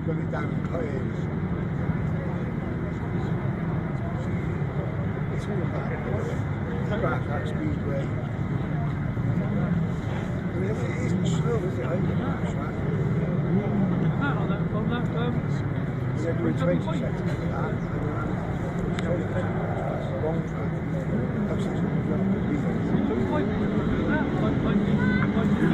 got it down in Clays. It's all about that speedway. I mean, it isn't slow, is it? 100 miles, right? They're doing 20 seconds of that, and it's only 10 miles. That's a long time. That's just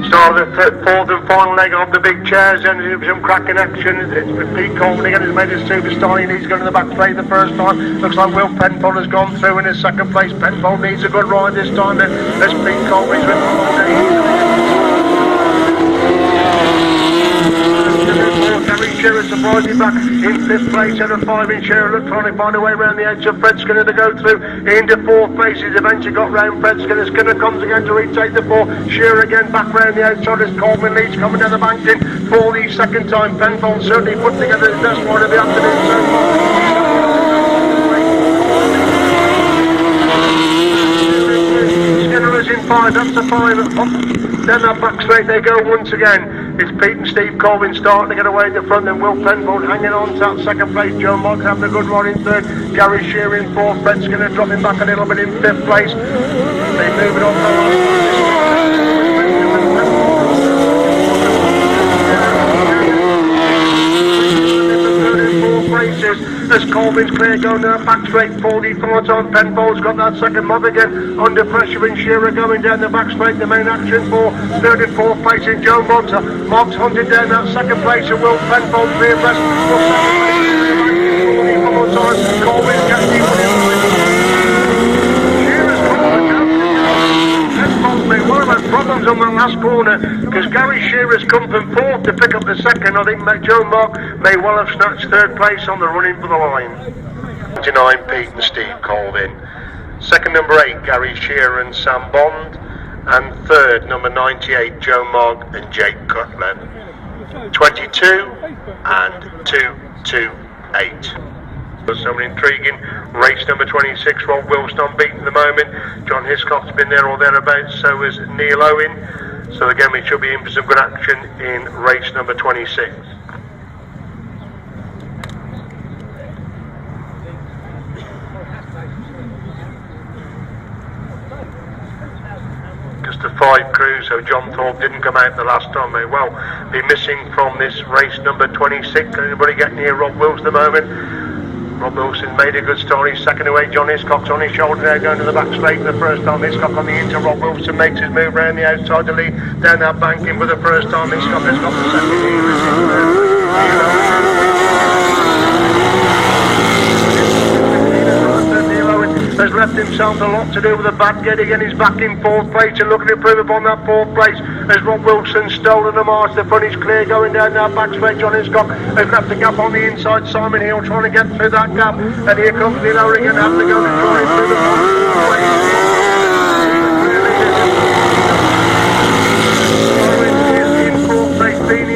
Start of the fourth and final leg of the big chairs, and some cracking action. It's Pete Coleman again, has made his superstar. He's going to the back straight the first time. Looks like Will Penfold has gone through in his second place. Penfold needs a good ride this time. As Pete Coleman Shearer surprising back in fifth place out of 5 in Shearer. Trying to find a way around the edge of Fred Skinner to go through into fourth place. He's eventually got round Fred Skinner. Skinner comes again to retake the 4. Shearer again back round the outside as Coleman leads coming down the bank in for the second time. Penfold certainly put together his best ride of the afternoon so far. Skinner is in 5, that's a 5. Then that back straight they go once again. It's Pete and Steve Colvin starting to get away in the front, then Will Penfold hanging on to that second place. Joe Mogg having a good run in third. Gary Shearer in fourth. Fred's going to drop him back a little bit in fifth place. They move it on to as Colvin's clear going down back straight, 44 time. Penfold's got that second mob again under pressure, and Shearer going down the back straight. The main action for third and fourth place in Joe Mogg. Mogg's hunted down that second place, and Will Penfold clear rest for second place. 44 time. Colvin's getting Shearer's made one of those problems on the last corner, because Gary Shearer's come from fourth to pick up the second. I think Joe Mogg may well have snatched third place on the run-in for the line. 29 Pete and Steve Colvin. Second number 8 Gary Shearer and Sam Bond, and third number 98 Joe Mogg and Jake Cutler. 22 and 228. Some intriguing race number 26. Rob Wilson unbeaten at the moment. John Hiscock's been there or thereabouts, so is Neil Owen. So again, we should be in for some good action in race number 26. Just the 5 crews, so John Thorpe didn't come out the last time. May well be missing from this race number 26. Anybody get near Rob Wilson at the moment? Rob Wilson made a good start. He's second away. John Hiscock's on his shoulder there, going to the back straight for the first time. Hiscock on the inside. Rob Wilson makes his move around the outside to lead down that bank in for the first time. Hiscock has got the second here. Has left himself a lot to do with the back gate. Again, he's back in fourth place and looking to improve upon that fourth place as Rob Wilson stolen the march. The front is clear going down that back straight. John Hiscock has left the gap on the inside. Simon Hill trying to get through that gap, and here comes Neil Owen again, having to go to try and through the front.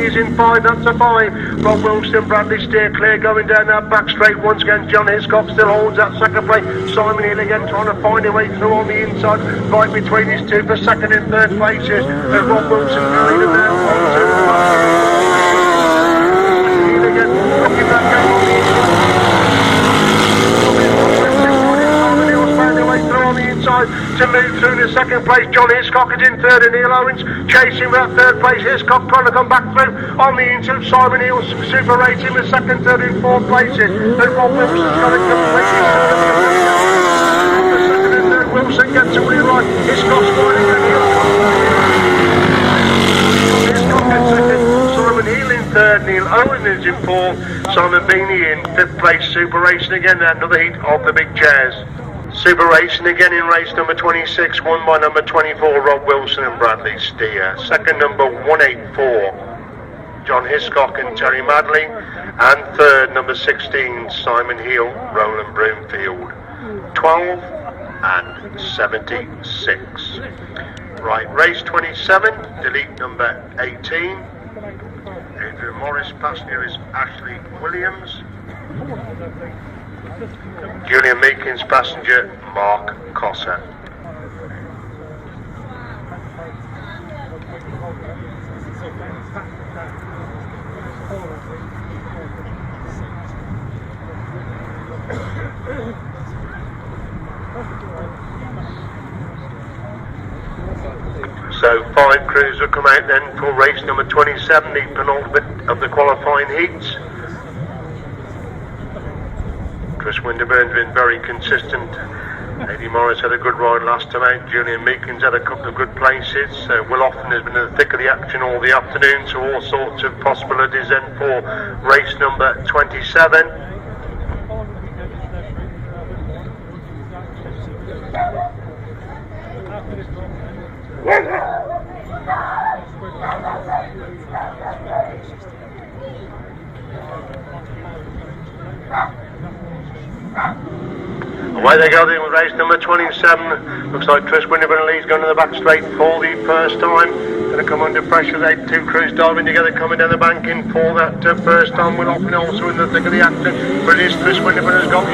Is in 5, that's a 5. Rob Wilson, Radley steer clear going down that back straight once again. John Hiscock still holds that second place. Simon Hill again trying to find a way through on the inside, right between his two for second and third places. As Rob Wilson carried him down on to Hill again, looking back down on the inside. On the inside to move through the second place. John Hiscock is in third, and Neil Owens chasing that third place. Hiscock trying to come back through on the inside. Simon Hill super rating the second, third and fourth places, and Rob Wilson's got it completely the second and third. Wilson gets away right. Hiscock's going again. Hiscock gets second. Simon Hill in third. Neil Owen is in fourth. Simon Beanie in fifth place. Super racing again. Another heat of the big chairs. Super racing again in race number 26, won by number 24 Rob Wilson and Bradley Steer. Second number 184 John Hiscock and Terry Madley, and third number 16 Simon Hill, Roland Broomfield. 12 and 76. Right, race 27, delete number 18. Adrian Morris, passenger is Ashley Williams. Julian Meekins, passenger Mark Cosser. 5 crews will come out then for race number 27, the penultimate of the qualifying heats. Chris Winterburn's been very consistent. Eddie Morris had a good ride last time out. Julian Meekins had a couple of good places. Will Offen has been in the thick of the action all the afternoon, so all sorts of possibilities then for race number 27. Away they go then with race number 27. Looks like Chris Winterburn leads going to the back straight for the first time. Going to come under pressure. They 2 crews diving together, coming down the bank in for that first time. Will Offen also in the thick of the action. But it is Chris Winterburn has got the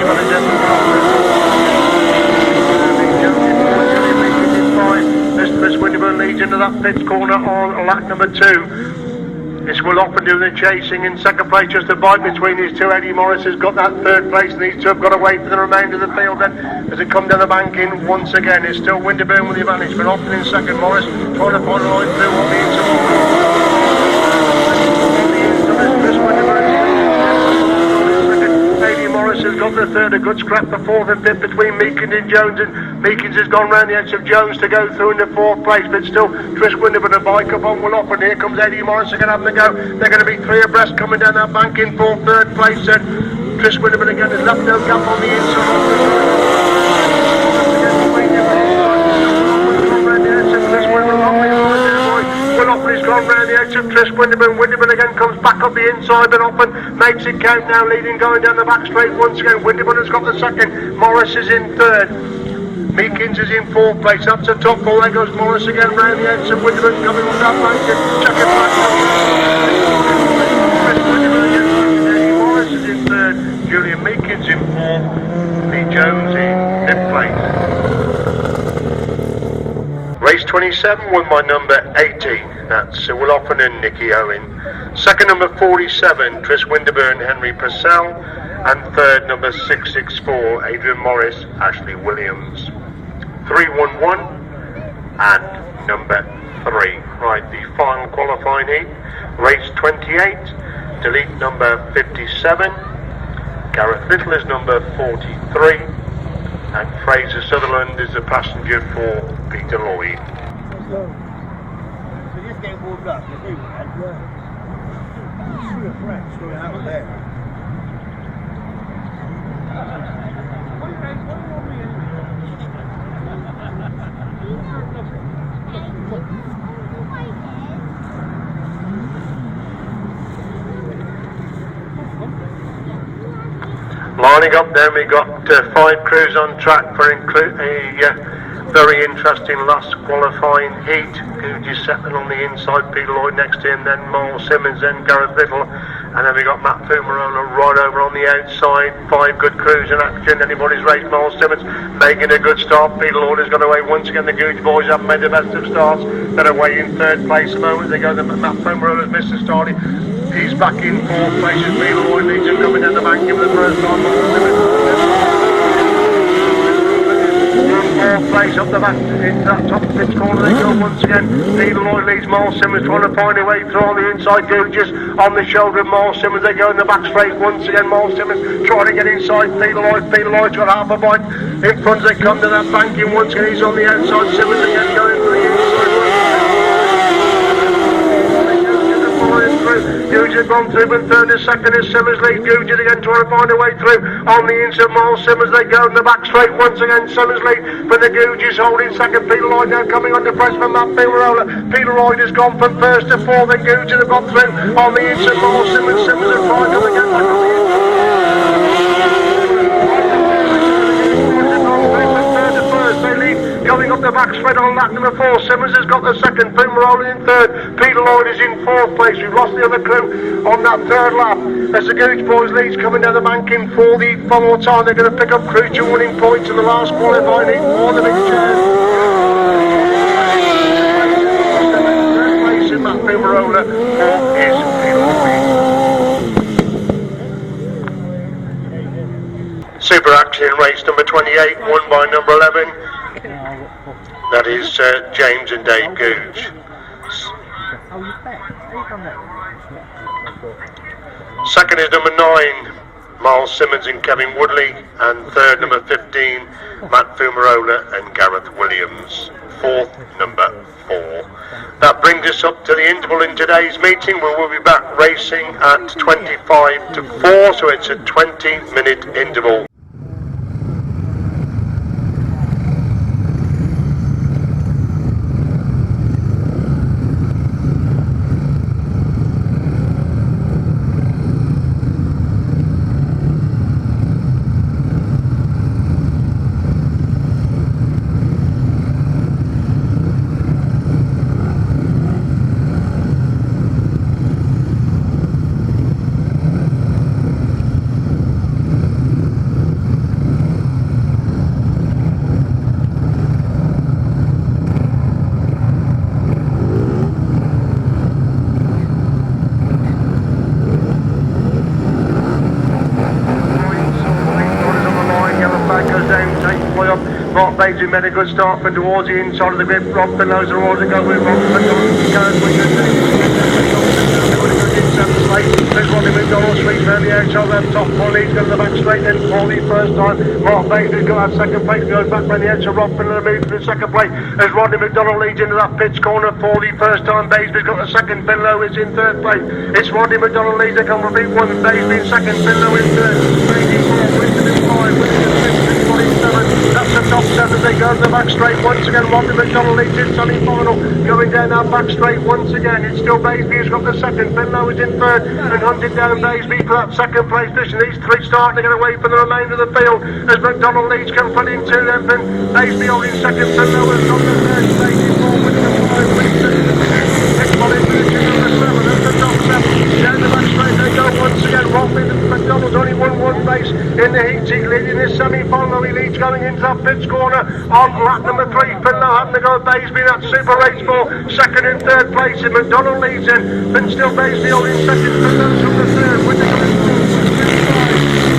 Chris Winterburn leads into that pits corner on lap number 2. It's Will Offen doing the chasing in second place, just a bite between these two. Eddie Morris has got that third place, and these two have got to wait for the remainder of the field then as they come down the bank in once again. It's still Winterburn with the advantage, but Offen in second. Morris trying to find a line through on the Morris has got the third, a good scrap for fourth and fifth between Meekins and Jones, and Meekins has gone round the edge of Jones to go through in the fourth place, but still Chris Winterburn a bike up on Will Offen. Here comes Eddie Morris, they're going to have to go. They're going to be 3 abreast coming down that bank in for third place, and Chris Winterburn again has left no gap on the inside. He's gone round the edge of Chris Winterburn. Winterburn again comes back up the inside, but Offen makes it count now, leading going down the back straight once again. Winterburn has got the second. Morris is in third. Meekins is in fourth place. That's the top four. There goes Morris again round the edge of Winterburn coming on that bank. Check it back. Chris Winterburn again. Morris is in third. Julian Meekins in fourth. Lee Jones in fifth place. Race 27 won by number 18. That's Will Offen and Nicky Owen. Second, number 47, Chris Winterburn, Henry Purcell. And third, number 664, Adrian Morris, Ashley Williams. 311 and number 3. Right, the final qualifying heat. Race 28, delete number 57. Gareth Little is number 43. And Fraser Sutherland is the passenger for Peter Lloyd. So just getting warmed up, you do that? Yeah. Through a crack, through out of there. Lining up then, we got 5 crews on track for a very interesting last qualifying heat. Goudge is settling on the inside, Peter Lloyd next to him, then Miles Simmons, then Gareth Little, and then we got Matt Fumarola right over on the outside. 5 good crews in action. Anybody's race. Miles Simmons making a good start. Peter Lloyd has got away once again. The Goudge boys haven't made the best of starts. They're away in third place. A moment they go. Matt Fumarola's missed the start. He's back in fourth place as Peter Lloyd leads him coming down the bank for the first time. Fourth place up the back into that top pitch corner they go once again. Peter Lloyd leads Miles Simmons trying to find a way through on the inside. Goudge on the shoulder of Miles Simmons. They go in the back straight once again. Miles Simmons trying to get inside Peter Lloyd. Peter Lloyd's got half a bite in front as they come to that banking once again. He's on the outside. Simmons again going for the inside. Goudge has gone through, but third and second is Simmons leads. Goudge again trying to find a way through on the inside. Miles Simmons, they go in the back straight once again. Simmons lead, but the Goudge is holding second. Peter Lloyd now coming under pressure from Matt Fumarola. Peter Lloyd has gone from first to fourth, and Goudge has gone through on the inside. Miles Simmons, Simmons are trying to get back on the inside. Going up the back straight on lap number 4. Simmons has got the second. Fumarola in third. Peter Lloyd is in fourth place. We've lost the other crew on that third lap. As the Goudge boys leads coming down the banking for the final time. They're going to pick up crew 2 winning points in the last qualifying heat for the big chairs. Third place in Matt Fumarola is Peter Lloyd. Super action race number 28, won by number 11. That is James and Dave Goudge. Oh, you bet. How you done that? Second is number 9, Miles Simmons and Kevin Woodley, and third number 15, Matt Fumarola and Gareth Williams. Fourth, number 4. That brings us up to the interval in today's meeting, where we'll be back racing at 25 to 4, so it's a 20-minute interval. Baseby made a good start from towards the inside of the grip. Rob Finlow's the road to go with. Rob goes with there's Rodney McDonald, sweet from the outside left top. Pauline's got the back straight, then Pauline first time. Mark Baseby's got that second place, goes back by the edge of Rob Finlow, moves to the second place as Rodney McDonald leads into that pitch corner. Pauline first time, Baseby's got the second, Finlow is in third place. It's Rodney McDonald leads, they come from beat 1, Baseby in second, Finlow in third. Baseby 4, Winterton 5, Winterton 6, Winterton 7. That's the top 7, they go to the back straight once again. Rodney McDonald leads in semi-final, going down that back straight once again. It's still Baseby who's got the second, Finlow is in third, and hunted down Baseby for that second place position. These three starting to get away from the remainder of the field as McDonald leads confronting two then, but Baseby holding second, Finlow is on the third, Baseby 4, Winterton 5, Winterton 6, Millichap number 7, that's the top 7. Down the back straight they go once again. Rodney McDonald's only won one race in the heat. He's leading this semi-final. He leads going into that pitch corner on lap number 3. Finlow having to go Baseby. That's super race for second and third place. And McDonald leads in, but still Baseby holding second. Finlow's on the third. Whittaker in fourth.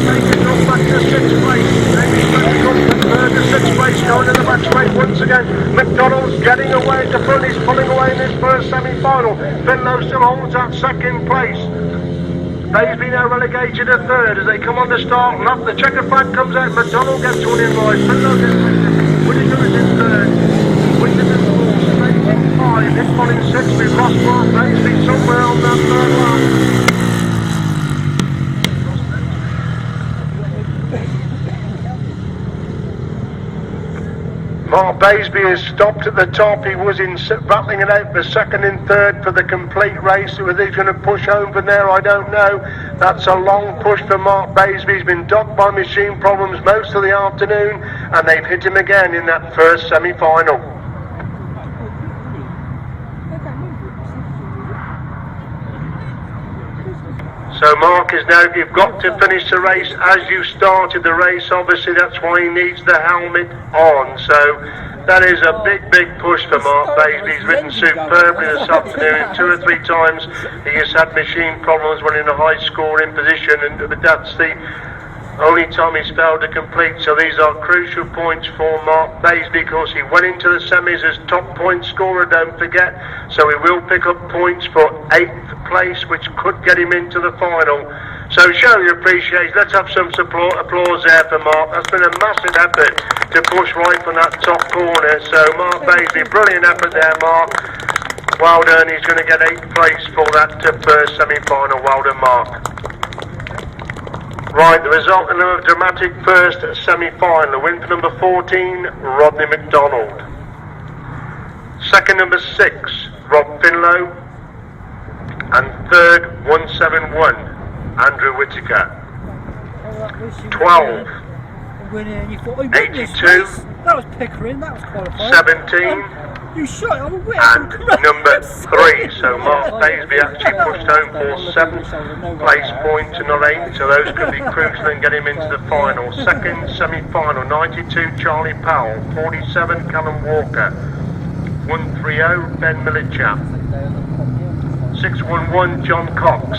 They can go back to 6th place. Maybe come from third to 6th place. Going to the back straight once again. McDonald's getting away at the front. He's pulling away in this first semi-final. Finlow still holds that second place. Baseby now relegated to third as they come on the start lap. The checker flag comes out. McDonald gets one in right. Finlow gets second. Whittaker is in third. Winterton 4. Speight in 5. Dingle in 6. We've lost Mark Baseby somewhere on that third lap. Mark Baseby has stopped at the top. He was battling it out for second and third for the complete race. Whether he's going to push home from there, I don't know. That's a long push for Mark Baseby. He's been docked by machine problems most of the afternoon, and they've hit him again in that first semi-final. So Mark is now, you've got to finish the race as you started the race. Obviously that's why he needs the helmet on. So that is a big push for Mark Baseby. He's ridden superbly this afternoon. 2 or 3 times he has had machine problems when in a high scoring position, and that's the only time he's failed to complete. So these are crucial points for Mark Baseby because he went into the semis as top point scorer, don't forget. So he will pick up points for 8th place, which could get him into the final. So show your appreciation. Let's have some applause there for Mark. That's been a massive effort to push right from that top corner. So Mark Baseby, brilliant effort there, Mark. Well done. He's going to get 8th place for that first semi-final. Well done, Mark. Right, the result in a dramatic first semi-final. The win for number 14, Rodney McDonald. Second, number 6, Rob Finlow. And third, 171, Andrew Whittaker. 12, 82, that was Pickering, that was qualified. 17, you shot it, and number 3. So Mark Baseby actually pushed home for 7th place point to not 8. So those could be crucial and get him into the final. Second semi-final, 92, Charlie Powell. 47, Callum Walker. 130, Ben Millichap. 611, John Cox.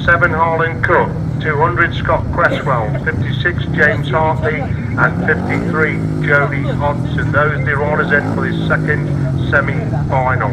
7, Harland Cook. 200, Scott Cresswell. 56, James Hartley. And 53, Jody Hodgson. Those are the riders in for the second semi-final.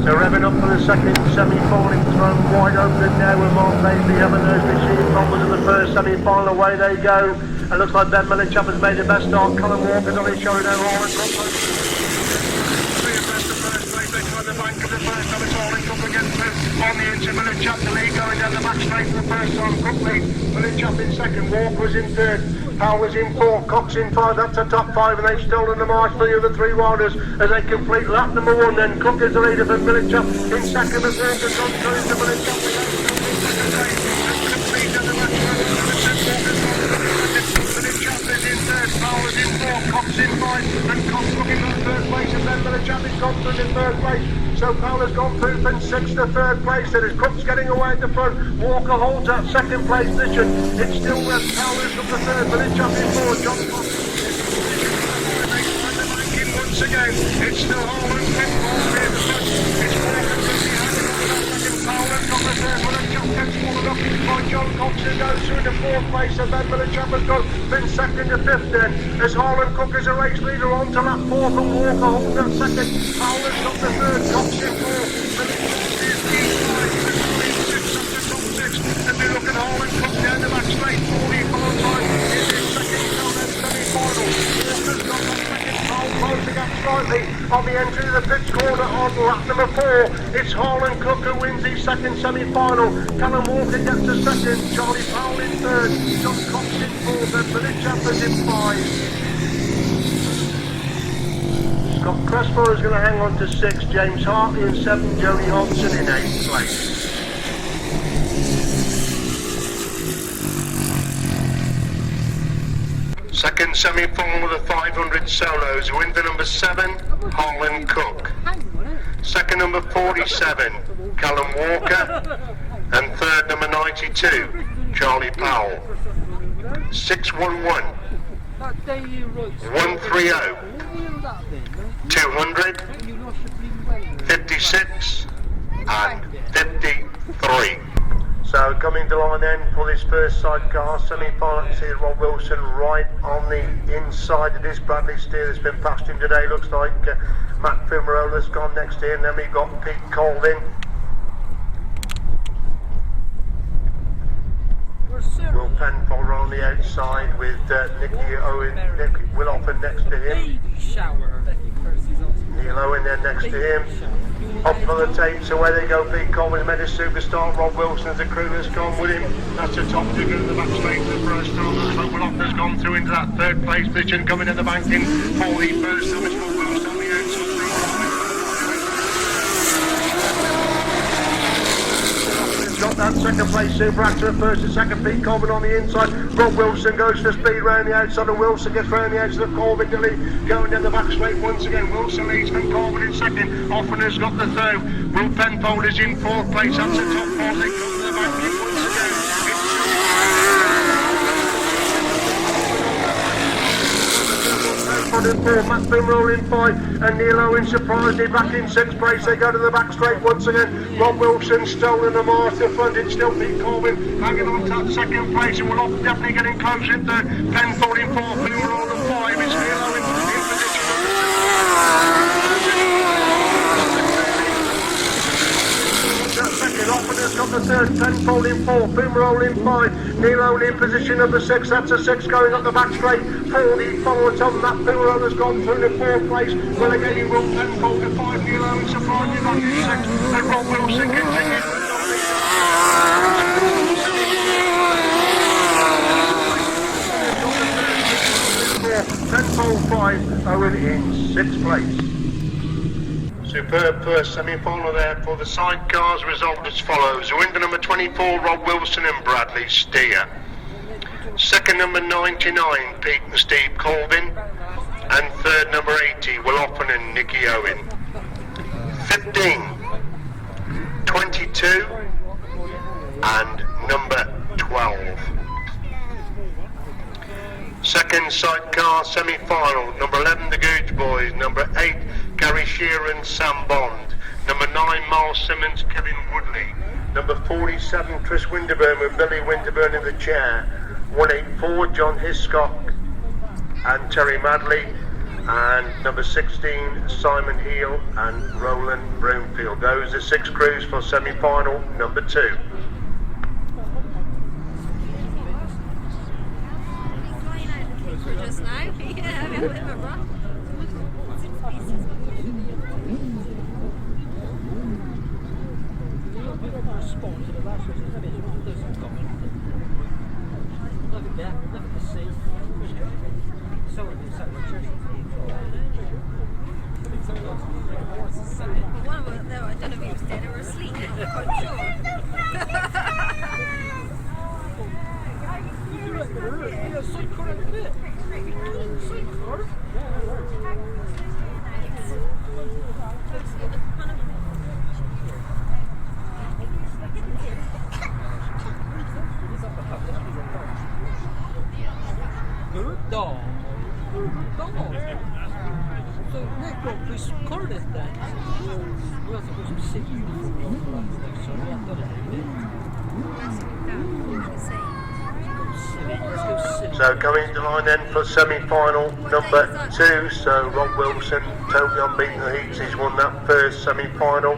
So revving up for the second semi-final, thrown wide open now with Baseby having those machine problems in the first semi-final. Away they go. It looks like Ben Millichap has made the best start. Callum Walker's on his shoulder now. Harland the bank of the first time it's all in up against on the inch of Millichap, the lead going down the back straight for the first time quickly. Millichap in second, Walker was in third, Powell was in fourth, Cox in five, that's a top five, and they've stolen the march for the other three riders as they complete lap number one. Then Cook is the leader for Millichap in second, and Walker's gone through to Millichap is in third, Powell is in fourth, Cox in five, and Cox looking for third place, and then Millichap is gone through to third place. So Powell has gone through from sixth to third place. There is Cook's getting away at the front. Walker holds that second place position. It's still Powell who's up to third, but it's up in fourth. John Fox once again. It's still Harland, Penfold here at the front. It's Walker behind the second. Powell has got the third, but Millichap gets followed up by John Cox, who goes through the fourth place, and then Millichap has gone from second to fifth then. As Harland Cook is a race leader on to lap fourth, and Walker holds that second. Powell has got the third, Cox in fourth, and and they look at Harland Cook down the back straight, 44 time in his second semi-final. Walker's got the second, Powell closing up slightly on the entry of the pitch corner on lap number 4. It's Harland Cook who wins his second semi-final. Callum Walker gets a second, Charlie Powell in third, John Cox in fourth, and Millichap is in 5. Scott Cresswell is going to hang on to 6, James Hartley in 7, Jody Hodgson in 8th place. Second semi-final of the 500 solos, winner number 7, Harland Cook. Second number 47, Callum Walker. And third number 92, Charlie Powell. 611, 130, 200, 56 and 53. So coming to line end for this first sidecar semi-final, you see Rob Wilson right on the inside of this Bradley steer that's been past him today. Looks like Matt Fumarola's gone next to him. Then we've got Pete Colvin. Will Penfold on the outside with Nicky Owen, Will Offen next to him. Neil Owen then next to him. Up for the tape, so where they go, Pete Colvin made a superstar. Rob Wilson, the crew that's gone with him. That's a top figure in the back straight for the first time. Looks like Will Offen's gone through into that third place position, coming in the banking for the first time. It's Rob Wilson on the outside. Got that second place super actor first and second, Pete Colvin on the inside. Rob Wilson goes for speed round the outside, and Wilson gets round the outside of Colvin to lead, going down the back straight once again. Wilson leads from Colvin in second. Offen has got the third. Will Penfold is in fourth place. That's the top 4. They come to the back once again. In 4, Matt Fumarola in 5, and Neil Owen surprisingly back in 6th place. They go to the back straight once again. Rob Wilson stolen the march to front. It's still Pete Colvin hanging on to that second place, and will definitely getting closer in third. Penfold in 4, Fumarola 5. It's Neil Owen in position. Second, Offen has got the third, Penfold in 4, Fumarola in 5, Neil Owen in position number 6, that's a 6 going up the back straight, 4 the followers on that, Fumarola's gone through the 4th place, relegating Will Penfold to 5, Neil Owen surprisingly back in 6, and Rob Wilson continues. Penfold 5, Owen in 6th place. Superb first semi-final there for the sidecars. Result as follows: winner number 24, Rob Wilson and Bradley Steer. Second number 99, Pete and Steve Colvin. And third number 80, Will Offen and Nicky Owen. 15, 22 and number 12. Second sidecar semi-final, number 11, the Goudge boys. Number 8, Gary Shearer and Sam Bond. Number 9, Miles Simmons, Kevin Woodley. Number 47, Chris Winterburn with Billy Winterburn in the chair. 184, John Hiscock and Terry Radley. And number 16, Simon Heel and Roland Broomfield. Those are 6 crews for semi-final number 2. Just now, yeah, we have a bit of a run. One of them, though, I don't know if he was dead or asleep, I'm not quite sure. So Nick got this Cardiff then. Well, I thought it was sick. So coming to the line then for semi-final number 2. So Rob Wilson, totally unbeaten the heats. He's won that first semi-final.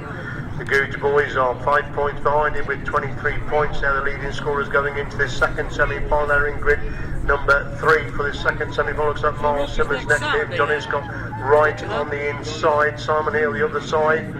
The Goudge boys are 5 points behind him with 23 points. Now the leading scorers going into this second semi-final. They're in grid number 3 for the second semi-final. Looks like Martyn Simmons next to him. Johnny's got right on the inside. Simon Hill the other side.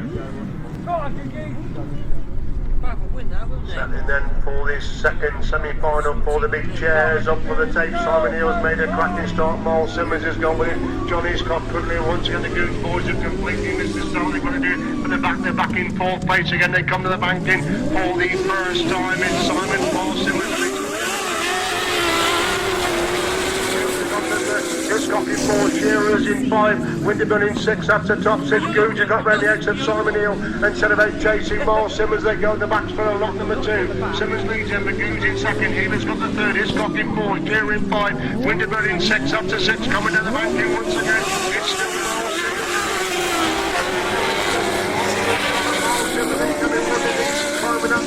And then for this second semi-final for the big chairs, up for the tape, Simon Hill's made a cracking start. Martyn Simmons has gone with it. Johnny's got quickly once again. The Goudge boys have completely missed the start. They've got to do it for the back. They're back in 4th place again. They come to the banking for the first time. It's Simon Martyn Simmons. Scotty 4, Shearer's in 5, Winterton in 6, that's the top 6. Goudge has got round the exit, Simon Hill, and set about chasing Martyn Simmons. They go in the backs for a lot number 2. Simmons leads him, but Goudge in 2nd. Healer's got the 3rd, it's Scotty 4, Shearer in 5, Winterton in 6, up to 6, coming down the banking once again. It's still Martyn Simmons.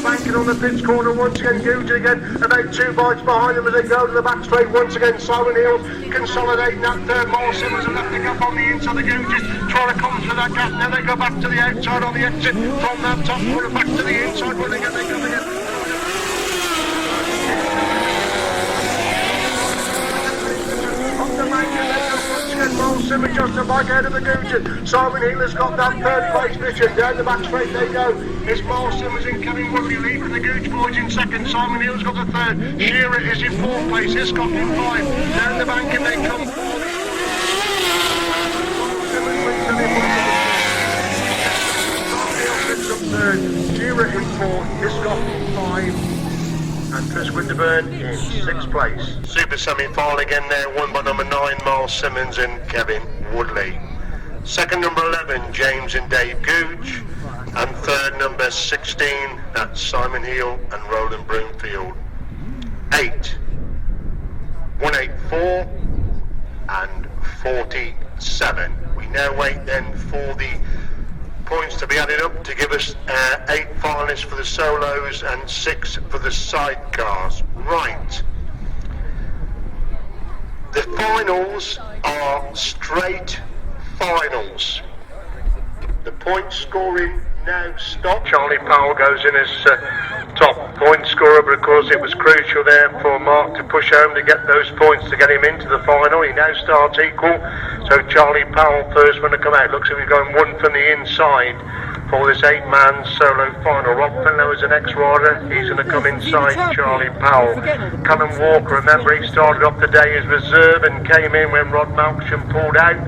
Banking on the pitch corner once again. Goudge again, about 2 bites behind them as they go to the back straight once again. Simon Hill consolidating that 3rd. Martyn Simmons are left to gap on the inside. The Goudges trying to come through that gap. Now they go back to the outside on the exit from that top corner back to the inside. When they go again. Martyn Simmons just a bike out of the Goudge. Simon Hill has got that 3rd place mission. Down the back straight they go. It's Martyn Simmons and Callum Woodley leading the Goudge boys in 2nd. Simon Hill's got the 3rd. Shearer is in 4th place. It's got in 5. Down the bank and they come. Shearer in 4th. It's got 5. And Chris Winterburn in 6th place. Super semi-final again there, won by number 9, Martyn Simmons and Kevin Woodley. Second number 11, James and Dave Goudge. And third number 16, that's Simon Hill and Roland Broomfield. 8, 184 and 47. We now wait then for the points to be added up to give us 8 finalists for the solos and 6 for the sidecars. Right. The finals are straight finals. The point scoring now stops. Charlie Powell goes in as top point scorer, but of course it was crucial there for Mark to push home to get those points to get him into the final. He now starts equal, so Charlie Powell first one to come out. Looks like we're going 1 from the inside for this 8-man solo final. Rob Finlow is an ex-rider. He's going to come inside Charlie Powell. Callum Walker, remember he started off the day as reserve and came in when Rod Malcolm pulled out.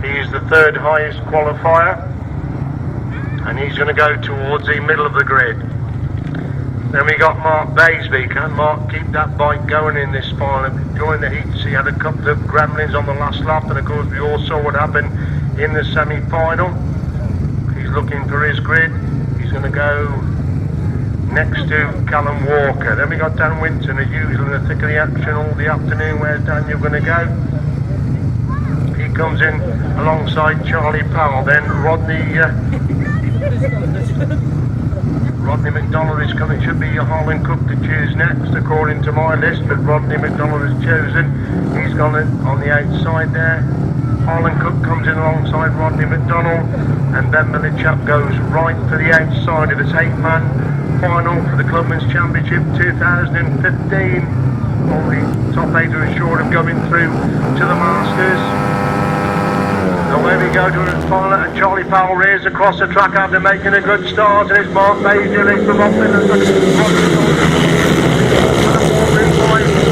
He is the 3rd highest qualifier, and he's going to go towards the middle of the grid. Then we got Mark Baseby. Can Mark keep that bike going in this final? During the heats he had a couple of gremlins on the last lap, and of course we all saw what happened in the semi-final. He's looking for his grid. He's going to go next to Callum Walker. Then we got Dan Winton, as usual, in the thick of the action all the afternoon. Where's Daniel going to go? He comes in alongside Charlie Powell. Then Rodney McDonald is coming. Should be your Harland Cook to choose next according to my list, but Rodney McDonald has chosen. He's gone on the outside there. Harland Cook comes in alongside Rodney McDonald, and then Millichap goes right to the outside of its 8-man final for the Clubman's Championship 2015. All the top 8 are assured of going through to the Masters. Away we go to the final, and Charlie Powell rears across the track after making a good start, and it's Mark Baseby from Offen and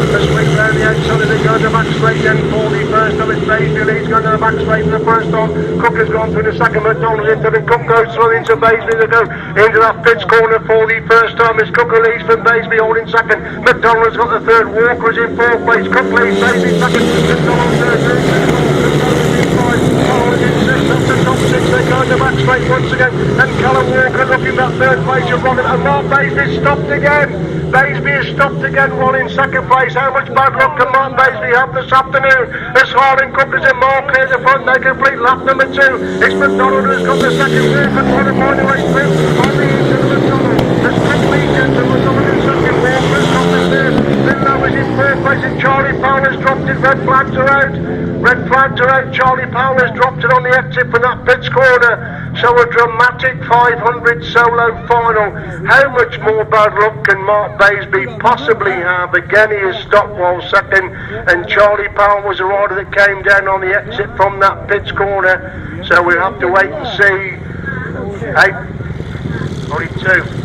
the swing round the outside as they go to the back straight then for the first time. It's Baseby, he's going to the back straight for the first time. Cook has gone through the second, McDonald into the Cook goes through into Baseby. They go into that pitch corner for the first time. It's Cook who leads from Baseby holding second. McDonald's got the third. Walker is in fourth place. Cook leads Baseby second. McDonald third. Harland in sixth. Up to top six. They go to the back straight once again. And Callum Walker looking that third place of Rodney. And Mark Baseby stopped again. Baseby has stopped again, one in second place. How much bad luck can Mark Baseby have this afternoon? As Harland Cook is in Mark clear the front, they complete lap number 2. It's McDonald who's got the second win for trying to find a way through on the inside of McDonald. As quickly into McDonald in second, Walker has got the third. Finlow is in fourth place, and Charlie Powell has dropped it. Red flags are out. Red flags are out. Charlie Powell has dropped it on the exit from that pitch corner. So a dramatic 500 solo final. How much more bad luck can Mark Baseby possibly have? Again, he is stopped while second, and Charlie Powell was the rider that came down on the exit from that pitch corner. So we'll have to wait and see. Hey, only 2.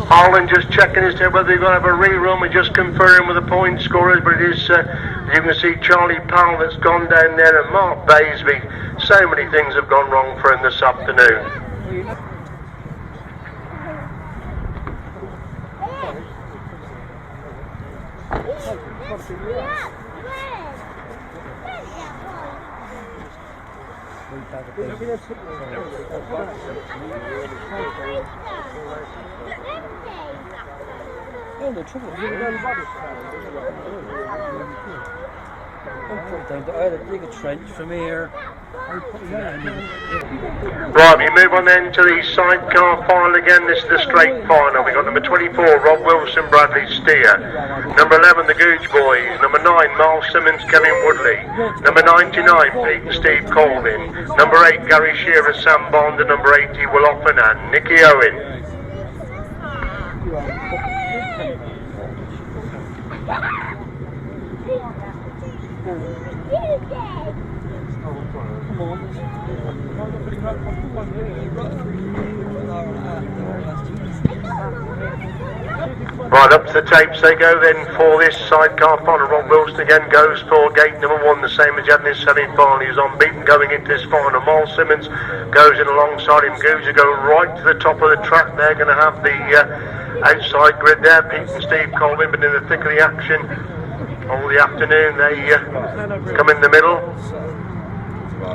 Harland just checking as to whether they're going to have a rerun. We're just conferring with the point scorers, but it is, you can see Charlie Powell that's gone down there, and Mark Baseby. So many things have gone wrong for him this afternoon. Oh, no trouble. I had to dig a trench from here. Right, we move on then to the sidecar final again. This is the straight final. We've got number 24, Rob Wilson, Bradley Steer. Number 11, the Goudge boys. Number 9, Miles Simmons, Kevin Woodley. Number 99, Pete and Steve Colvin. Number 8, Gary Shearer, Sam Bond. And number 80, Will Offen and Nicky Owen. Right, up to the tapes they go then for this sidecar final. Rob Wilson again goes for gate number 1, the same as he had in his semi-final. He's unbeaten going into this final. Miles Simmons goes in alongside him. Goudge go right to the top of the track. They're going to have the outside grid there. Pete and Steve Colvin, but in the thick of the action all the afternoon. They come in the middle.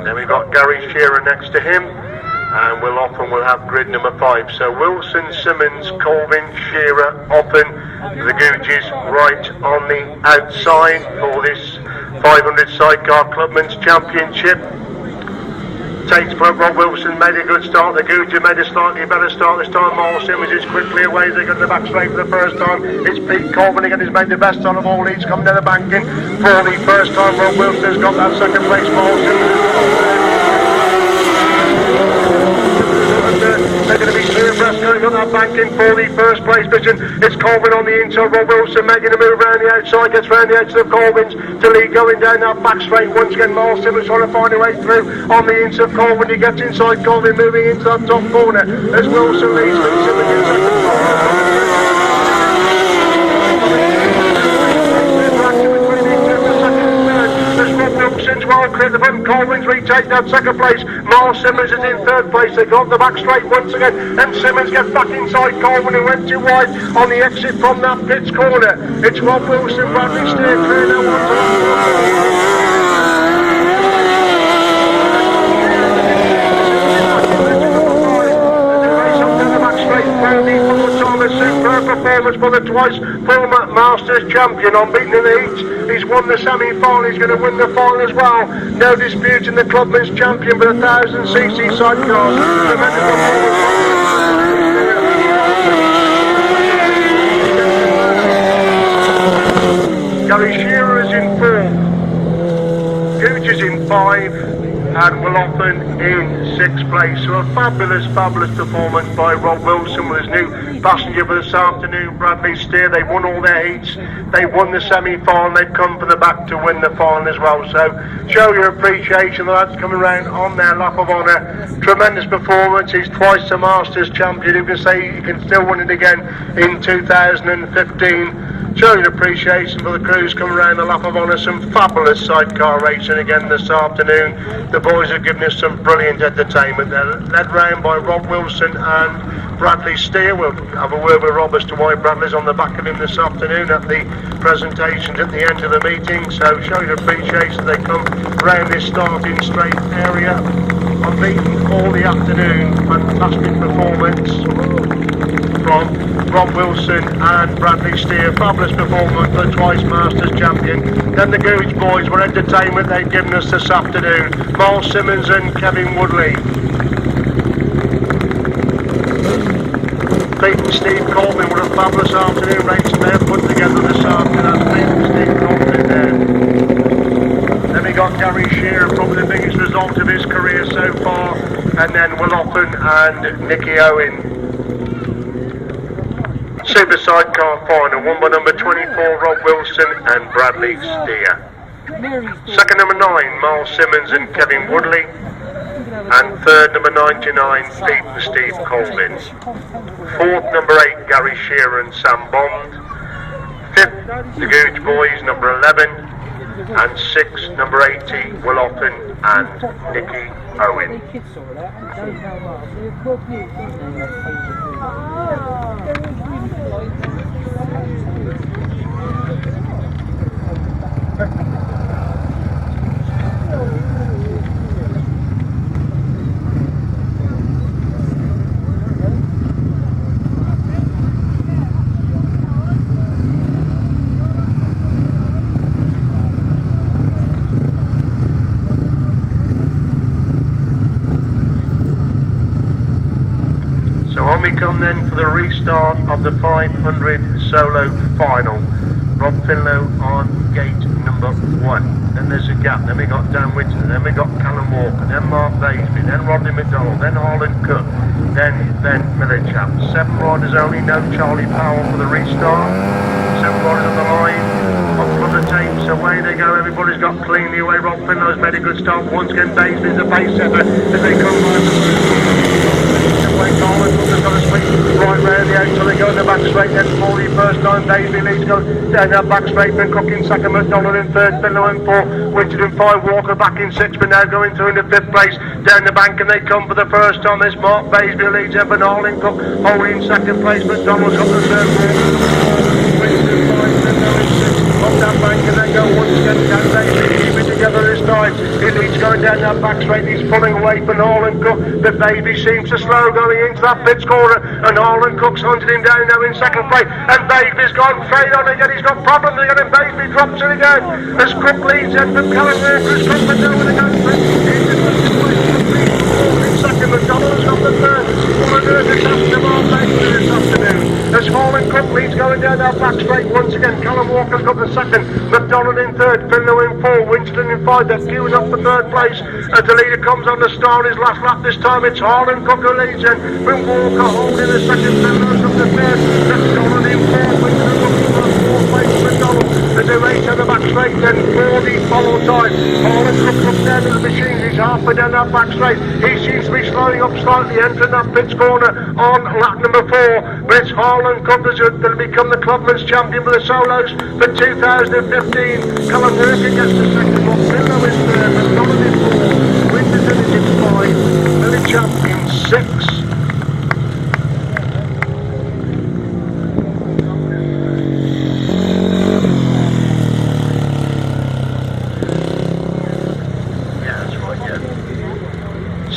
Then we've got Gary Shearer next to him, and Will Offen will have grid number 5. So Wilson, Simmons, Colvin, Shearer, Offen, the Goudges right on the outside for this 500 Sidecar Clubman's Championship. Takes for Rob Wilson, made a good start. The Goudge made a slightly better start this time. Miles Simmons is quickly away. They got in the back straight for the first time. It's Pete Colvin again. He's made the best out of all. He's come down the banking for the first time. Rob Wilson has got that second place. Miles Simmons. They're going to be clear abreast going on that banking for the first place position. It's Colvin on the inside. Rob Wilson making a move around the outside, gets round the edge of Colvin's to lead going down that back straight. Once again, Miles Simmons trying to find a way through on the inside of Colvin. He gets inside Colvin, moving into that top corner as Wilson leads Simmons in second. Wilson's well clear the front. Colvin's retake that second place. Miles Simmons is in third place. They got the back straight once again, and Simmons gets back inside Colvin, who went too wide on the exit from that pitch corner. It's Rob Wilson, Radley steer clear now onto superb performance by the twice former Masters champion, unbeaten in the heats. He's won the semi-final, he's going to win the final as well. No dispute in the Clubman's champion for the 1000cc sidecars. Tremendous performance. Gary Shearer is in 4th, Goudge is in 5, and Offen in 6th place. So a fabulous performance by Rob Wilson with his new passenger for this afternoon, Bradley Steer. They won all their heats, they won the semi-final, they've come from the back to win the final as well. So show your appreciation, the lads coming around on their lap of honour. Tremendous performance, he's twice the Masters champion, you can say he can still win it again in 2015. Showing appreciation for the crews coming around the lap of honour. Some fabulous sidecar racing again this afternoon. The boys have given us some brilliant entertainment. They're led round by Rob Wilson and Bradley Steer. We'll have a word with Rob as to why Bradley's on the back of him this afternoon at the presentations at the end of the meeting. So showing appreciation they come round this starting straight area. I've beaten all the afternoon. Fantastic performance from Rob Wilson and Bradley Steer. Fabulous performance for the twice Masters champion. Then the Goudge boys were entertainment they've given us this afternoon. Simmons and Kevin Woodley. Speight and Steve Coleman were a fabulous afternoon race they have put together this afternoon. That's Speight and Steve Coleman in there. Then we got Gary Shearer, probably the biggest result of his career so far. And then Offen and Nicky Owen. Super Sidecar final, won by number 24 Rob Wilson and Bradley Steer. Second number 9 Simmons and Kevin Woodley, and third number 99 Speight and Steve Coleman. Fourth number 8 Gary Shearer and Sam Bond. Fifth the Goudge boys number 11, and sixth number 80 Offen and Nicky Owen. So on we come then for the restart of the 500 solo final. Rob Finlow on gate number 1. Then there's a gap. Then we got Dan Winterton. Then we got Callum Walker. Then Mark Baseby. Then Rodney McDonald. Then Harland Cook. Then Millichap. 7 riders only. No Charlie Powell for the restart. 7 riders on the line. Up from the tapes. Away they go. Everybody's got cleanly away. Rob Finlow's made a good start. Once again, Baseby's the pace setter as they come by Harland has got a sweep right round the outside. They go in the back straight. Then for the first time, Baseby leads go down that back straight. Then Cook in second, McDonald in third, Finlow in 4, Winterton 5, Walker back in 6, but now going through in the 5th place down the bank, and they come for the first time. There's Mark Baseby leads Evan Harland, Cook holding in 2nd place. McDonald's got the 3rd Walker. Winterton 5, Finlow in 6 up that bank, and they go once again down Baseby, keep it together this time. He leads going down that back straight. He's pulling away from Harland Cook, but Baseby seems to slow going into that pit corner, and Harland Cook's hunted him down now in 2nd place, and Baseby's gone straight on again. He's got problems again, and Baseby drops it again as Cook leads in from Callum Walker's coming down with a gun. In 2nd, McDonald's got the 3rd. What on earth is happening to Mark Baseby this afternoon? As Harland Cook leads going down that back straight once again. Callum Walker's got the 2nd, McDonald in 3rd, Finlow in 4, Winterton in 5. They're queuing up for 3rd place as the leader comes on the star in his last lap. This time it's Harland Cook who leads in, from Walker holding the 2nd, Finlow's up the 3rd, McDonald in 4, Winterton looking for the 4th place, McDonald as they race on the back straight. Then for the follow time, Harland Cook looks down to the machine. He's halfway down that back straight. He seems to be slowing up slightly, entering that pits corner on lap number 4, but it's Harland Cook that's going to become the Clubman's champion for the solos for 2015. Callum Walker gets the 2nd one, Finlow is 3rd, McDonald in 4, Winterton is in 5, Millichap in 6.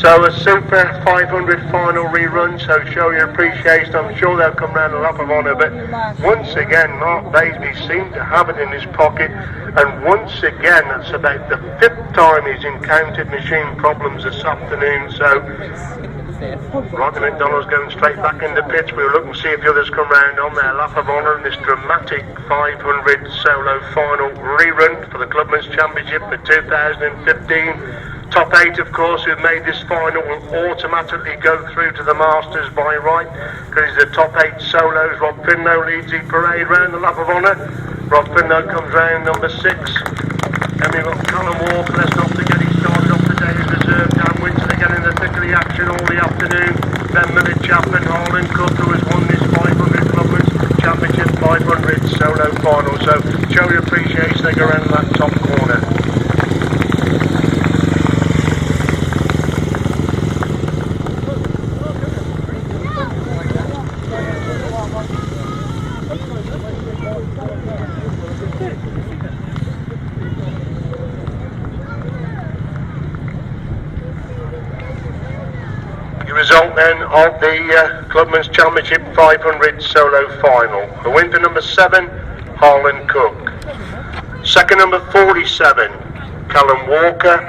So a super 500 final rerun, so show your appreciation. I'm sure they'll come round a lap of honour, but once again Mark Baseby seemed to have it in his pocket, and once again it's about the 5th time he's encountered machine problems this afternoon. So Rodney McDonald's going straight back in the pitch. We'll look and see if the others come round on their lap of honour in this dramatic 500 solo final rerun for the Clubman's Championship for 2015. Top 8, of course, who've made this final will automatically go through to the Masters by right, because the top 8 solos. Rob Finlow leads the parade round the lap of honour. Rob Finlow comes round number 6. Then we've got Callum Walker, let's not forget he started off the day as reserve. Dan Winterton again in the thick of the action all the afternoon. Then Millichap and Harland Cook, who has won this 500 Clubman's Championship 500 solo final. So show your appreciation, they go around that top corner. Result then of the Clubman's Championship 500 solo final. The winner number 7, Harland Cook. Second number 47, Callum Walker.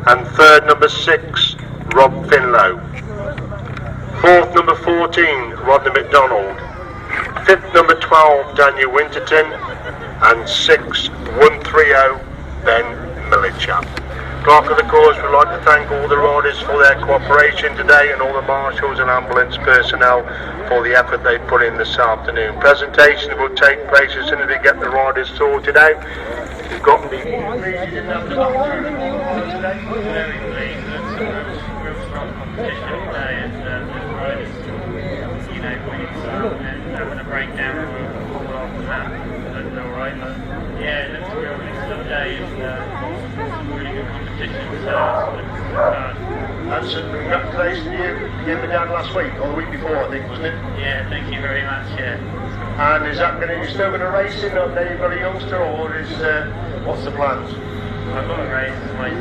And third number 6, Rob Finlow. Fourth number 14, Rodney McDonald. Fifth number 12, Daniel Winterton. And 6th, 130, Ben Millichap. Clerk of the course would like to thank all the riders for their cooperation today and all the marshals and ambulance personnel for the effort they put in this afternoon. Presentation will take place as soon as we get the riders sorted out. We've got the... Very pleased that real strong competition today and the riders, you know, and having a breakdown all after that. But alright, but yeah, it looks a real good day and really good competition. That's congratulations to you. You came down last week or the week before, I think, wasn't it? Yeah, thank you very much. Yeah. And is that going to, you still going to race in? Or you've got a youngster, or is what's the plans? I've got a race.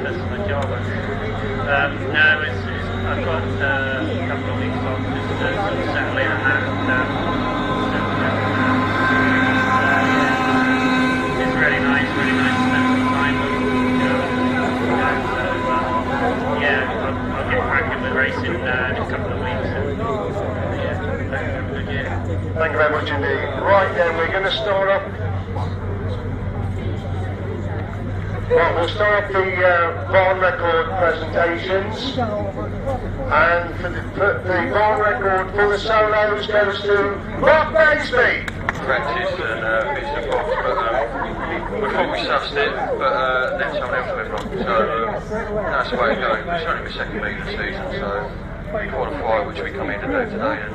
That's my job. No, I've got a couple of weeks off just to sort of settle in and it's really nice to spend some time with yeah, I'll get cracking with racing in a couple of weeks. Thank you very much indeed. Right then, we're going to start off. Well, we'll start off the barn record presentations. And for the barn record for the solos goes to Mark Baseby. Practice and bits and bobs, but we thought we sussed it, but then someone else went wrong, so that's the way it's going. It's only my second meet of the season, so we qualify, which we come in to do today, and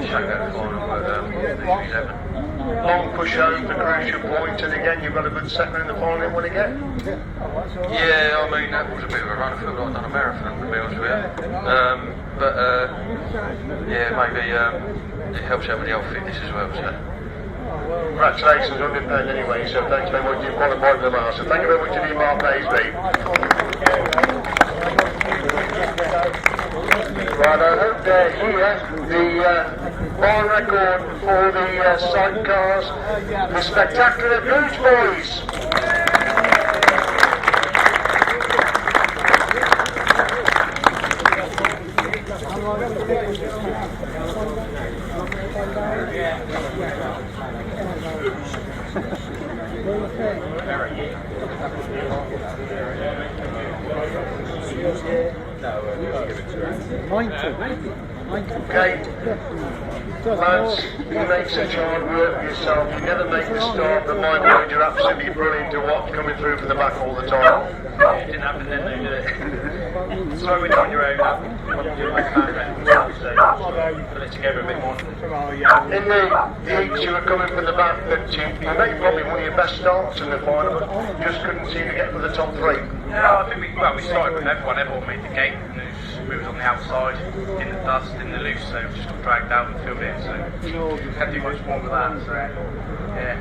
shake that final, but this is 11. Long push home the crucial point, and again you've got a good second in the final, want to get? Yeah, I mean that was a bit of a run. I felt like I'd done a marathon, to be honest with you. But yeah, maybe it helps out with the old fitness as well. So. Congratulations on your pen anyway, so thanks very much. You qualified for the master. Thank you very much indeed, Mark Baseby. Right, I hope they're here. The barn record for the Sidecars, the spectacular Goudge boys. Okay, lads, you make such hard work for yourself. You never make the start, but my word, you're absolutely brilliant to watch coming through from the back all the time. It didn't happen then, though, did it? So when you're on your own, you're like that, so put it together a bit more. In the heats, you were coming from the back, but you made probably one of your best starts in the final, but just couldn't seem to get to the top 3. Yeah, I think we started with everyone made the gate, and we was on the outside, in the dust, in the loose, so we just got dragged out and filled in, so can't do much more with that, so yeah.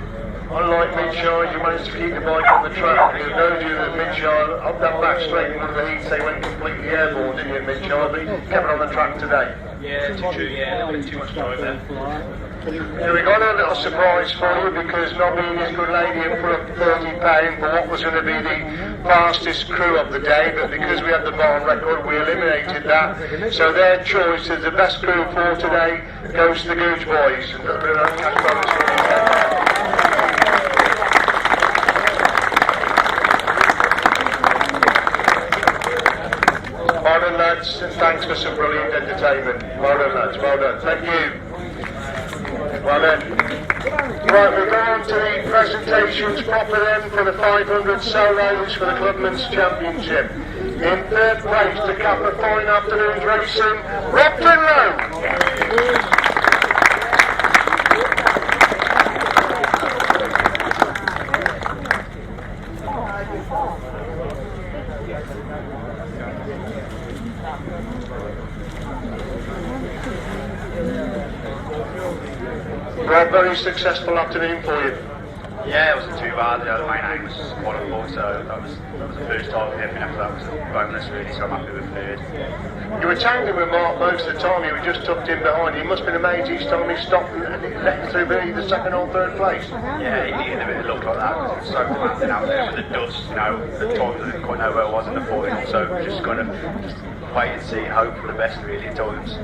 Unlike mid-shire, you managed to keep the bike on the track. There's no view that mid-shire, up that back straight in one of the heats, they went completely airborne, didn't you, mid-shire, but you kept it on the track today. Yeah, too true, yeah, a little bit too much drive there. Yeah, we got a little surprise for you because Nobby and his good lady had put up £30 for what was going to be the fastest crew of the day, but because we had the barn record, we eliminated that. So their choice as the best crew for today goes to the Goudge boys. And a bit of a cash bonus for you. Well done, lads, and thanks for some brilliant entertainment. Well done, lads, well done. Thank you. Well then, right, we'll go on to the presentations proper then for the 500 solos for the Clubman's Championship. In third place to cap a fine afternoon's racing, Finlow. A very successful afternoon for you. Yeah, it wasn't too bad. The main aim was qualifying, so that was the first target. Everything after that was a bonus, really, so I'm happy with third. You were tangling with Mark most of the time. You were just tucked in behind. He must have been amazed each time he stopped and let you through the second or third place. Yeah, he needed a bit of luck like that because it was so demanding out there with the dust. You know, at times I didn't quite know where I was in the foil, so just kind of wait and see, hope for the best, really, at times.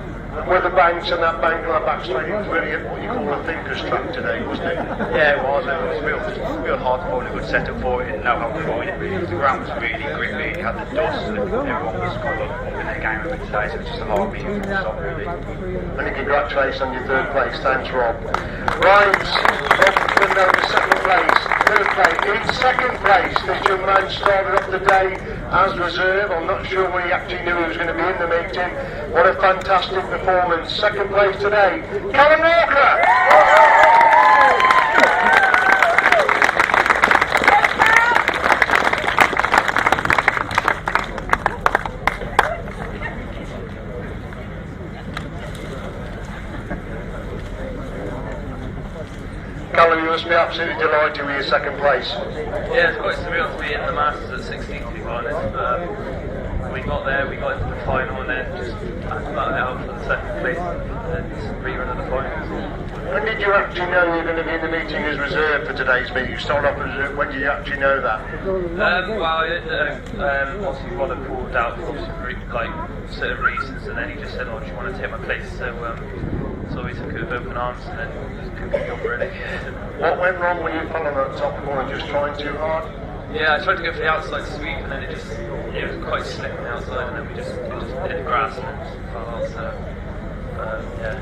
With the banks and that bank on the back straight, it was really what you call a thinker's track today, wasn't it? Yeah, it was. It was real hard to find a good setup for it and know how to ride it. Really. The ground was really grippy, it had the dust, and everyone was kind of up in their game with it today, so it was just a hard meeting to stop, really. And congratulations on your third place. Thanks, Rob. Right, Offen down to second place. Third place. In second place, this young man started up the day as reserve. I'm not sure when he actually knew he was going to be in the meeting. What a fantastic performance. Second place today, Callum. Callum, you must be absolutely delighted with your second place. Yeah, it's quite surreal to be in the Masters at 16, to be honest. We got there, we got into the final, and then just battled it out for the second place, and then just rerun of the finals. When did you actually know you were going to be in the meeting as reserve for today's meeting? You started off as reserve. When did you actually know that? Obviously Rodney pulled out for like certain reasons, and then he just said, "Oh, do you want to take my place?" So we took it with open arms, and then just couldn't get up really. What went wrong when you fell on that top corner? Just trying too hard? Yeah, I tried to go for the outside sweep, and then it was quite slick on the outside, and then it just hit the grass and it just fell off. So yeah.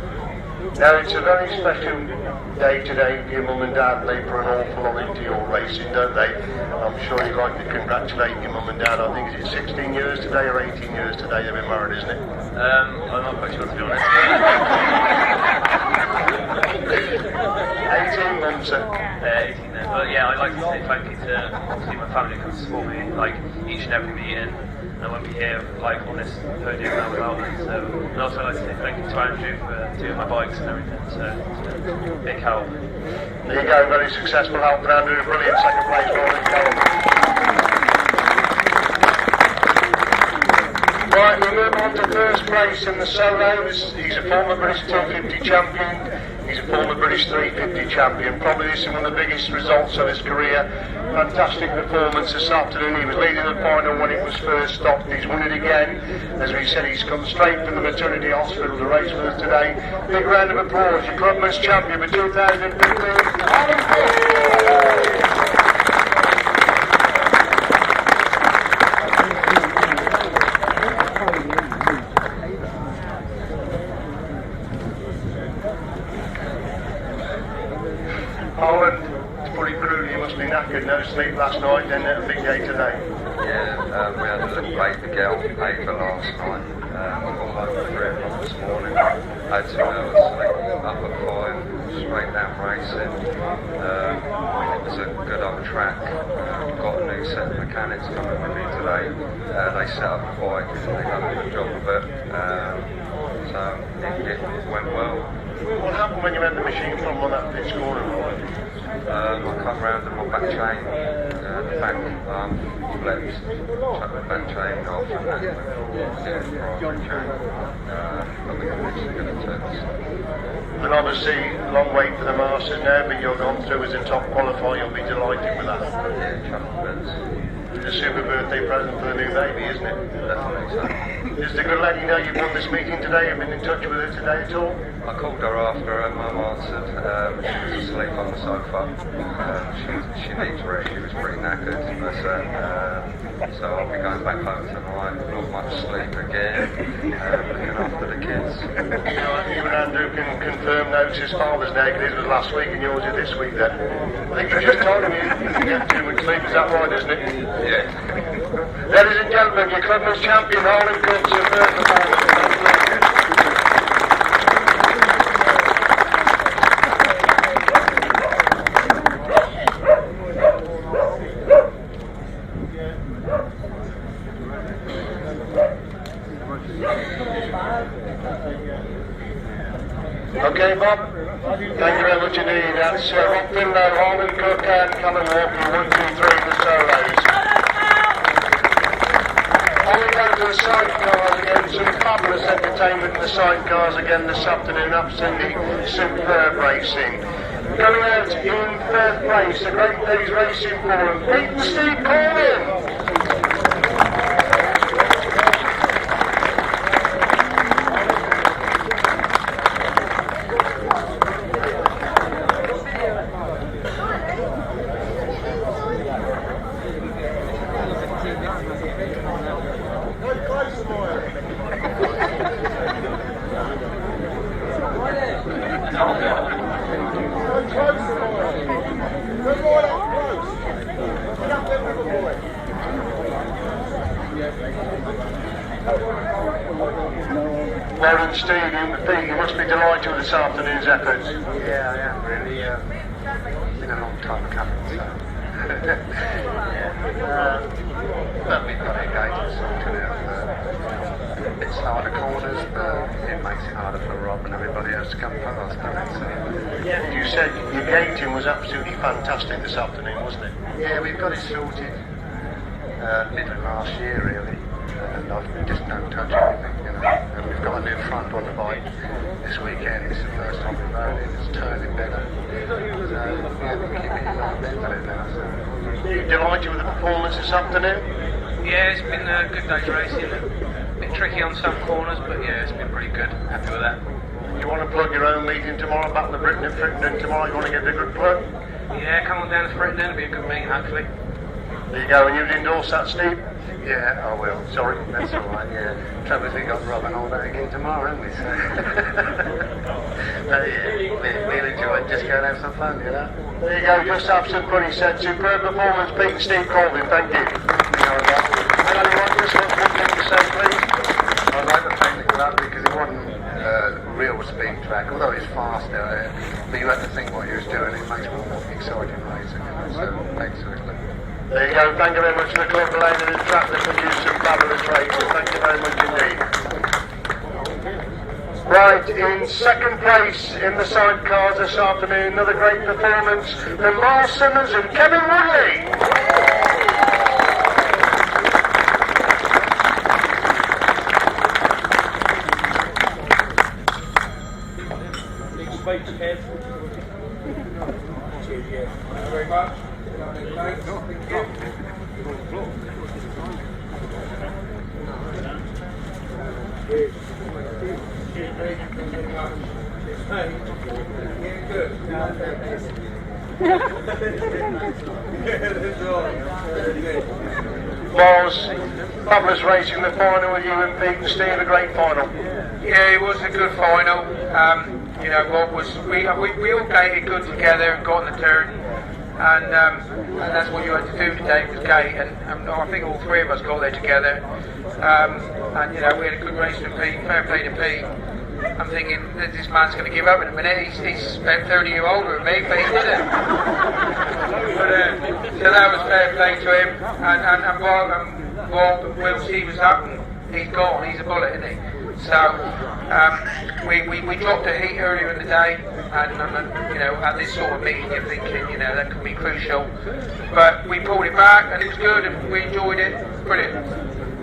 Now it's a very special day today. Your mum and dad, they put an awful lot into your racing, don't they? I'm sure you'd like to congratulate your mum and dad. I think it's 16 years today or 18 years today they've been married, isn't it? I'm not quite sure, to be honest. 18 months. 18 then. But yeah, I'd like to say thank you to obviously my family that comes to support me, like each and every meeting. And I won't be here like on this podium now without them. So I'd also like to say thank you to Andrew for doing my bikes and everything. So big help. There you go, very successful help for Andrew, brilliant second place for Callum. Right, we move on to first place in the solos. He's a former British 250 champion. He's a former British 350 champion. Probably this is one of the biggest results of his career. Fantastic performance this afternoon. He was leading the final when it was first stopped. He's won it again. As we said, he's come straight from the maternity hospital to race with us today. Big round of applause. Your Clubman's champion for 2015, Harland. No sleep last night, then a big day today. Yeah, we had a little baby girl paper last night. I got home at 3 o'clock this morning. Had 2 hours sleep, up at 5, straight down racing. It was a good old track. Got a new set of mechanics coming with me today. They set up the bike and they done a good job of it. So it went well. What happened when you had the machine from on that pitch corner? I come round and my back chain, the back flips, chuck the back chain off and then went forward, primary chain. I think I'm literally going to turn this. And obviously, long wait for the Masters now, but you're gone through as a top qualifier, you'll be delighted with that. Yeah, chuffed bits. It's a super birthday present for the new baby, isn't it? Definitely so. Is the good lady know you've won this meeting today? Have you been in touch with her today at all? I called her after her mum answered. She was asleep on the sofa. She needs rest. She was pretty knackered. So I'll be going back home tonight. Not much sleep again. Looking after the kids. You and Andrew can confirm notice father's day, because his was last week and yours is this week then. I think you just told him you get too much sleep. Is that right, isn't it? Yeah. Ladies and gentlemen, your clubman's champion, Harland, comes to first performance. Okay, Bob. Thank you very much indeed. That's Finlow, Harland, Cook and Callum walking 1, 2, 3 the solos. On we go to the sidecars again. Some fabulous entertainment in the sidecars again this afternoon. Absolutely superb racing. Coming out in third place, a great day's racing for him. Pete Steve Callum. Warren Stadium, Pete, you must be delighted with this afternoon's efforts. Yeah, I am really. It's been a long time coming, so. But we've got it engaged sorted out. A bit slower corners, but it makes it harder for Rob and everybody else to come past, doesn't it? So. You said your gating was absolutely fantastic this afternoon, wasn't it? Yeah, we've got it sorted middle of last year, really. And I've just don't touch anything, you know. And we've got a new front on the bike this weekend. It's the first time we've rode it. It's turning better. So yeah, we're keeping it on the bend now. So. You delighted with the performance this afternoon? Yeah, it's been a good day's racing. A bit tricky on some corners, but yeah, it's been pretty good. Happy with that. You want to plug your own meeting tomorrow, Battle of Britain and Frittenden tomorrow? You want to give it a good plug? Yeah, come on down to Frittenden. It'll be a good meeting, hopefully. There you go, and you'd endorse that, Steve? Yeah, I will. Sorry, that's all right. Yeah, trouble is we got Rob and all that again tomorrow, haven't we? So. Yeah, we'll enjoy it. Just go and have some fun, you know. There you go, just have some fun, he said. Superb performance, Pete and Steve Colvin. Thank you. Anyone just want one thing to say, please? I'd like to thank the club because it wasn't real speed track, although it's fast out there. But you have to think what he was doing. It makes more exciting racing, you know. So thanks to the club. There you go, thank you very much to the club for laying in the track that produced some fabulous racing. Thank you very much indeed. Right, in second place in the sidecars this afternoon, another great performance from Miles Simmons and Kevin Woodley. Thank you very much. Thanks. Thank you. Was fabulous racing the final with you and Pete and Steve, a great final. Yeah, it was a good final. You know, what was we all gated good together and got in the turn, and that's what you had to do today was gate, and I think all three of us got there together, and you know we had a good race with Pete. Fair play to Pete. I'm thinking that this man's going to give up in a minute. He's about 30 years older than me, but he didn't. So that was fair play to him, and Bob and Will, he was up and he's gone. He's a bullet, isn't he? So we dropped a heat earlier in the day, and you know, at this sort of meeting, you're thinking, you know, that could be crucial. But we pulled it back, and it was good, and we enjoyed it. Brilliant.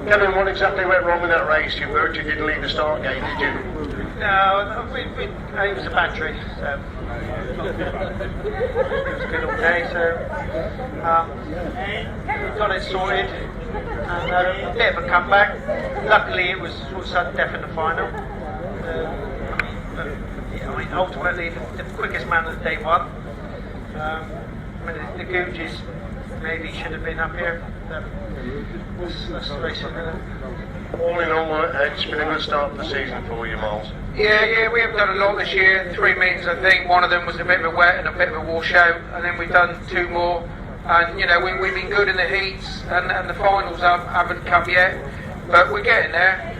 Kevin, what exactly went wrong with that race? You virtually didn't leave the start gate, did you? No, it was a battery. So. It was good all day, so got it sorted, and a bit of a comeback. Luckily, it was sudden death in the final. I mean, ultimately, the quickest man of the day won. I mean, the Goudges maybe should have been up here. That's the racing, really. All in all, it's been a good start to the season for you, Miles. Yeah, we have done a lot this year. 3 meetings, I think. One of them was a bit of a wet and a bit of a washout, and then we've done 2 more. And you know, we've been good in the heats, and the finals haven't come yet, but we're getting there.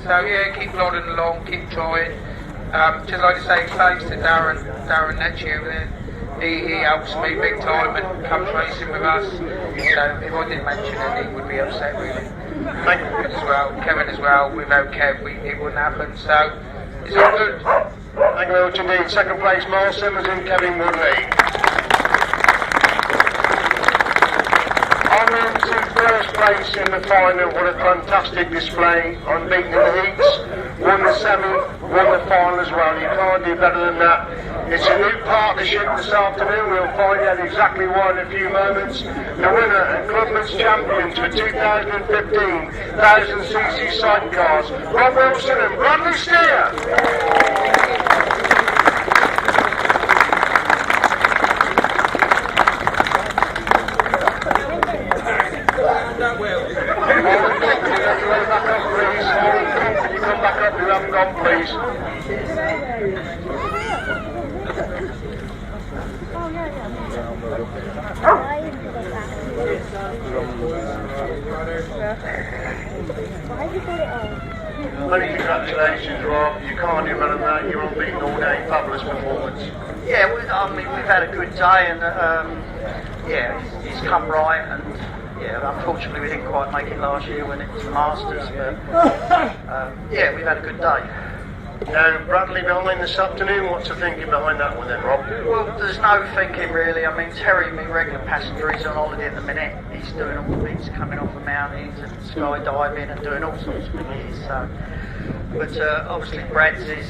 So yeah, keep plodding along, keep trying. Just like to say thanks to Darren next year. He helps me big time and comes racing with us. So if I didn't mention it, he would be upset really. Thank you as well, Kevin as well. Without Kev, it wouldn't happen. So it's all good. Thank you very much indeed. Second place, Miles Simmons and Kevin Woodley. On to first place in the final. What a fantastic display. Unbeaten in the heats. Won the semi, won the final as well. You can't do better than that. It's a new partnership this afternoon. We'll find out exactly why in a few moments. The winner and Clubman's champions for 2015 1000cc Sidecars, Rob Wilson and Radley Shearer. Many congratulations, Rob. You can't do better than that. You're unbeaten all day. Fabulous performance. Yeah, I mean, we've had a good day, and yeah, it's come right. And yeah, unfortunately, we didn't quite make it last year when it was the Masters, but yeah, we've had a good day. Now, Radley behind this afternoon, what's the thinking behind that one then, Rob? Well, there's no thinking really. I mean, Terry, my regular passenger, he's on holiday at the minute. He's doing all the bits, coming off the mountains and skydiving and doing all sorts of things. So, but obviously Brad's is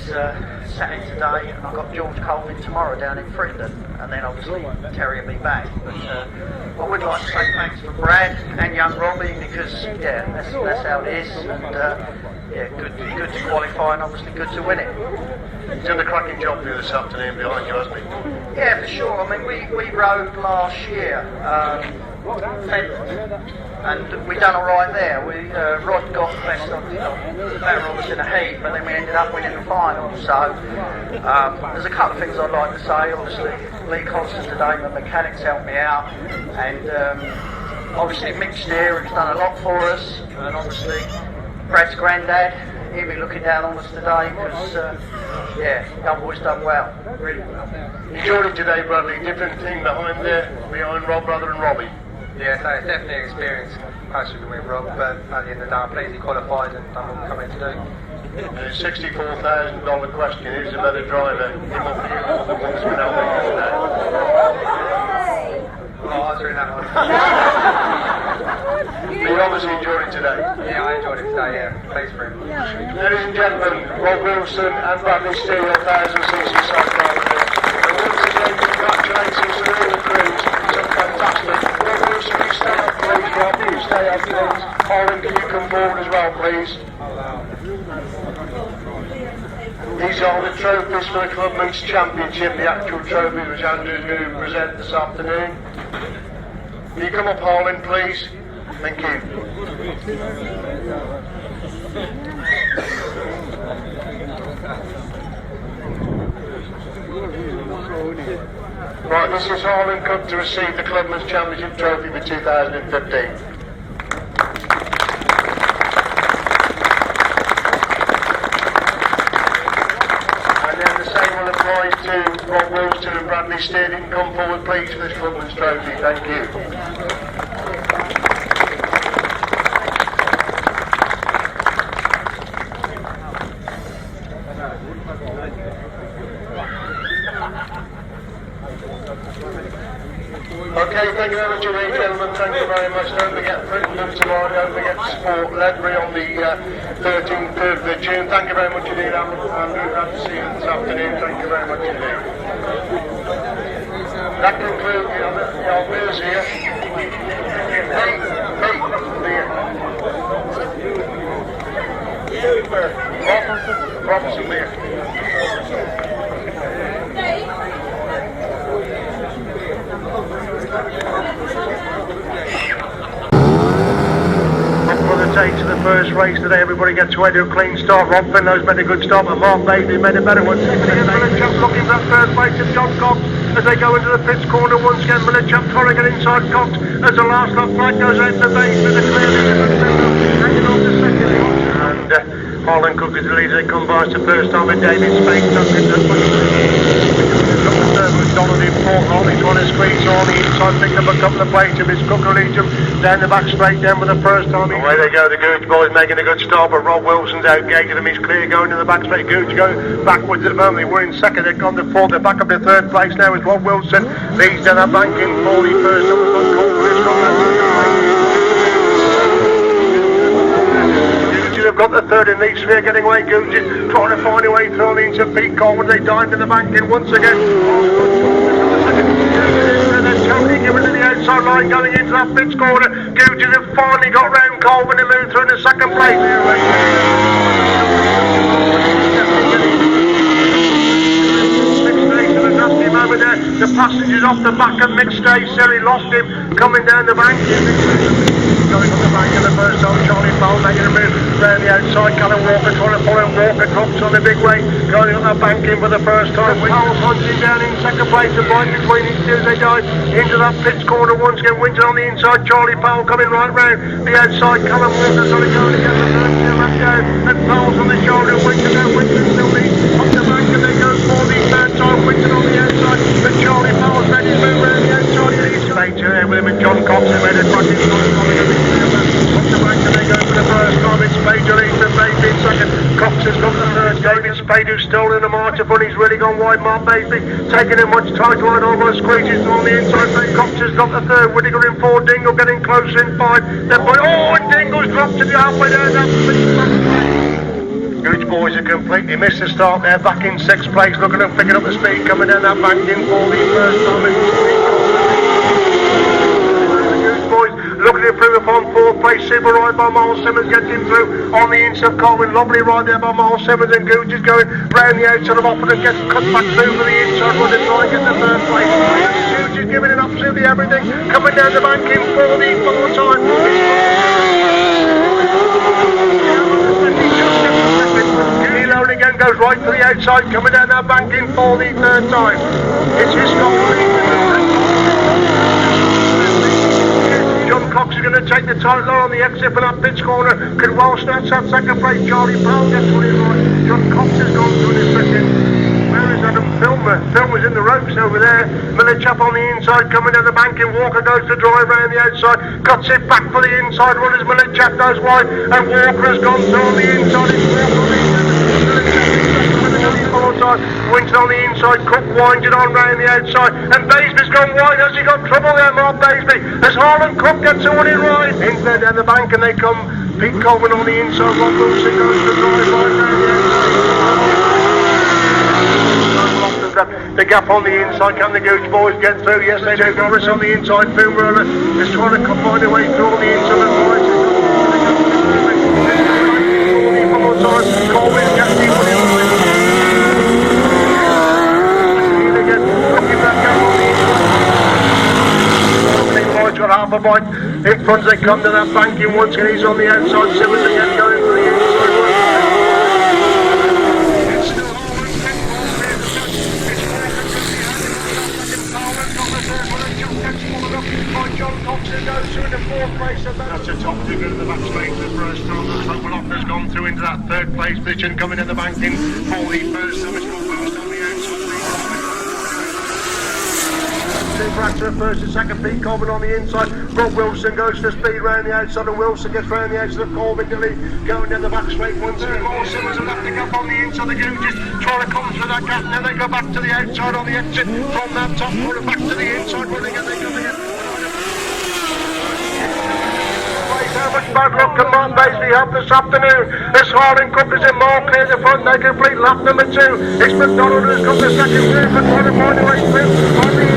sat in today, and I've got George Colvin tomorrow down in Frindon, and then obviously Terry will be back. But I would like to say thanks for Brad and young Robbie, because yeah, that's how it is. And, yeah, good to qualify, and obviously good to win it. He's done a cracking job for you this afternoon behind you, hasn't he? Yeah, for sure. I mean, we rode last year, Penfold, and we done all right there. Rod got best on better on us in a heat, but then we ended up winning the final. So there's a couple of things I'd like to say. Obviously, Lee Constant today, the mechanics helped me out, and obviously Mick Shearer has done a lot for us, and obviously Brad's granddad, he'll be looking down on us today because, yeah, young boy's done well, really well. Enjoyed it today, Bradley. Different thing behind Rob, brother and Robbie. Yeah, so it's definitely an experience passing with Rob, but at the end of the day, I'm pleased he qualified and done what we come in to do. The $64,000 question, who's a better driver, him or you, or the one's been out there today? I'll answer that one. You obviously enjoyed it today. Yeah, I enjoyed it today, yeah. Thanks for it. Ladies and gentlemen, Rob Wilson and Radley Shearer, 1000cc Sidecar winners. And once again, congratulations to all the crews. It's fantastic. Rob Wilson, you stay up, please. Rob, you stay up, please. Owen, can you come forward as well, please? These are the trophies for the Clubman's Championship, the actual trophy which Andrew's going to present this afternoon. Can you come up, Harland, please? Thank you. Right, this is Harland come to receive the Clubman's Championship trophy for 2015. To Rob Wilson and Radley Shearer, you can come forward please for this Clubman's trophy. Thank you. thank you very much. Don't forget Britain tomorrow, don't forget Sport Ledbury on the 13th of June. Thank you very much indeed, Andrew. Glad to see you this afternoon. Thank you very much indeed. That concludes your beers here. Robinson beer. For the take to the first race today, everybody gets away to a clean start. Rob Finlow's made a good start, and Mark Baseby made a better one. Millichap looking for that first place of John Cox as they go into the pits corner once again. Millichap trying to get inside Cox as the last lap flag goes out to Baseby. The clear hanging on to second. And Harland Cook is the leader. They come by us the first time, and David Speight McDonald in fourth. Rodney trying to squeeze on the inside, picked up a couple of plates of his Cook released him down the back straight down for the first time. Away they go, the Goudge boys making a good start, but Rob Wilson's out gated him. He's clear going to the back straight. Goudge going backwards at the moment. They were in second, they've gone to fourth, they're back up to third place now as Rob Wilson leads down that bank in 41st. They've got the third in the sphere getting away. Goudge trying to find a way through into Pete Coleman. They dive in the bank in once again. And then Jody giving to the outside line going into that pits corner. Goudge have finally got round Coleman and moved through in the second place. Over there, the passengers off the back of Mick Stace, he lost him coming down the bank. Going on the bank in the first time, Charlie Powell making a move round the outside. Callum Walker trying to follow him. Walker drops on the big way, going on the bank in for the first time. Powell's hunting down in second place, and right between these two they dive into that pits corner once again. Winterton on the inside, Charlie Powell coming right round the outside. Callum Walker trying to go again, the first two left down, and Powell's on the shoulder. Winterton still leads up the bank, and they go for the third time. Winterton on the outside, but Charlie Powell's ready to move around the outside. He's Speight there with him, and John Cox who made a cracking start. Up the bank and they go for the first time. It's Speight leads and Baseby in second. Cox has got the third. David Speight who's stolen the march up, and he's really gone wide. Mark Baseby taking him much tight line over, squeezes on the inside. Cox has got the third. Whittaker in four. Dingle getting closer in five. Then and Dingle's dropped to the halfway down that Goudge boys have completely missed the start there. Back in sixth place, looking at picking up the speed coming down that bank in for the first time. Looking to improve upon fourth place, super ride by Miles Simmons, gets him through on the inside of Colwyn. Lovely ride there by Miles Simmons, and Goudge is going round the outside of Offen and gets cut back through for the inside run and try and get the third place. Goudge is giving it absolutely everything, coming down the bank in for the fourth time. Alone again goes right to the outside, coming down that bank in for the third time. It's his John Cox is going to take the title on the exit for that pitch corner. Could well snatch that second place. Charlie Powell gets one in right. John Cox has gone through in his second. Where is Adam Filmer? Filmer's in the ropes over there. Millichap on the inside coming down the bank, and Walker goes to drive round the outside. Cuts it back for the inside run as Millichap goes wide, and Walker has gone through on the inside. It's Walker on the inside. Winterton on the inside, Cook winds it on round the outside, and Baseby's gone wide. Has he got trouble there, Mark Baseby? As Harland Cook gets the one in right. In there down the bank, and they come. Pete Coleman on the inside, Rob Wilson goes to drive right round the outside. The gap on the inside, can the Goudge boys get through? Yes, they do. Goudge on the inside, Fumarola is trying to find a way through on the inside of the right. Coleman gets the one in right. Got half a bite in front. They come to that banking once again. He's on the outside. Simmons again going for the inside one. It's still John Cox goes through in the fourth place. That's a top digger in the back straight for the first time. The Total Off has gone through into that third place position, coming in the banking for the first time. It's gone past on the outside. Fracture first and second, Pete Coleman on the inside. Rob Wilson goes to speed round the outside, and Wilson gets round the outside of Coleman. Going down the back straight once again. More Simmons are lifting up on the inside. The Goudges trying to come through that gap. Now they go back to the outside on the exit from that top corner back to the inside. Running and they go again. much bad luck can Martyn Baseby have this afternoon? This Harland Cup is in more clear the front, they complete lap number 2. It's McDonald who's got the second win, but what a way through on the